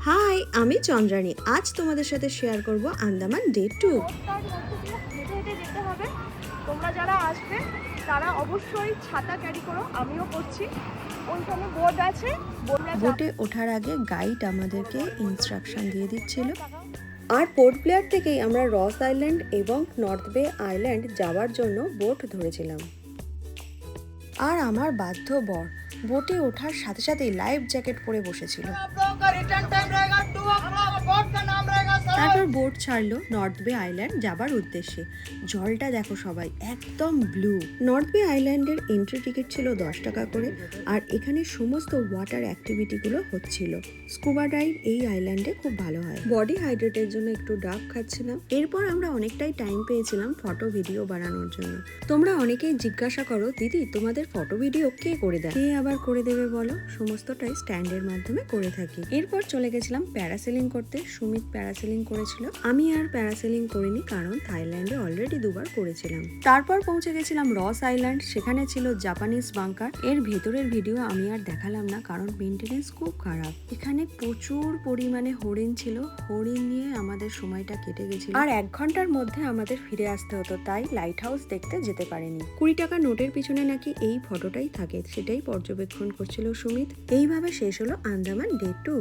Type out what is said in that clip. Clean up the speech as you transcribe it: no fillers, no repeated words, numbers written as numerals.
High, আমি চন্দ্রানী। আজ তোমাদের সাথে শেয়ার করব আন্দামান ডে 2। হেঁটে হেঁটে যেতে হবে। তোমরা যারা আসবে তারা অবশ্যই ছাতা ক্যারি করো, আমিও করছি। ওইখানে বোর্ড আছে, বোটে ওঠার আগে গাইড আমাদেরকে ইনস্ট্রাকশন দিয়ে দিচ্ছিল। আর পোর্ট ব্লেয়ার থেকেই আমরা রস আইল্যান্ড এবং নর্থ বে আইল্যান্ড যাওয়ার জন্য বোট ধরেছিলাম। আর আমার বাধ্য বর বোটে ওঠার সাথে সাথেই লাইফ জ্যাকেট পরে বসেছিল। তারপর বোট ছাড়লো নর্থ বে আইল্যান্ড যাবার উদ্দেশ্যে। জলটা দেখো সবাই, একদম ব্লু। নর্থ বে আইল্যান্ডের এন্ট্রি টিকিট ছিল 10 টাকা করে। আর এখানে সমস্ত ওয়াটার অ্যাক্টিভিটিগুলো হচ্ছিল। স্কুবা ডাইভ এই আইল্যান্ডে খুব ভালো হয়। বডি হাইড্রেটের জন্য একটু ডাব খাচ্ছিলাম। এরপর আমরা অনেকটাই টাইম পেয়েছিলাম ফটো ভিডিও বানানোর জন্য। তোমরা অনেকেই জিজ্ঞাসা করো, দিদি তোমাদের ফটো ভিডিও কে করে দেয়? কে আবার করে দেবে বলো? সমস্তটাই স্ট্যান্ডের মাধ্যমে করে থাকি। এরপর চলে গেছিলাম প্যারাসেলিং করতে। সুমিত প্যারাসেলিং করেছিল, আমি আর প্যারাসেলিং করিনি কারণ থাইল্যান্ডে অলরেডি দুবার করেছিলাম। তারপর পৌঁছে গেছিলাম রস আইল্যান্ড। সেখানে ছিল জাপানিজ বাংকার। এর ভেতরের ভিডিও আমি আর দেখালাম না কারণ মেনটেনেন্স খুব খারাপ। এখানে প্রচুর পরিমাণে হরিণ ছিল। হরিণ নিয়ে আমাদের সময়টা কেটে গেছিল। আর 1 ঘন্টার মধ্যে আমাদের ফিরে আসতে হতো, তাই লাইট হাউস দেখতে যেতে পারিনি। 20 টাকা নোটের পিছনে নাকি এই ফটোটাই থাকে, সেটাই পর্যবেক্ষণ করছিল সুমিত। এইভাবে শেষ হলো আন্দামান ডে 2।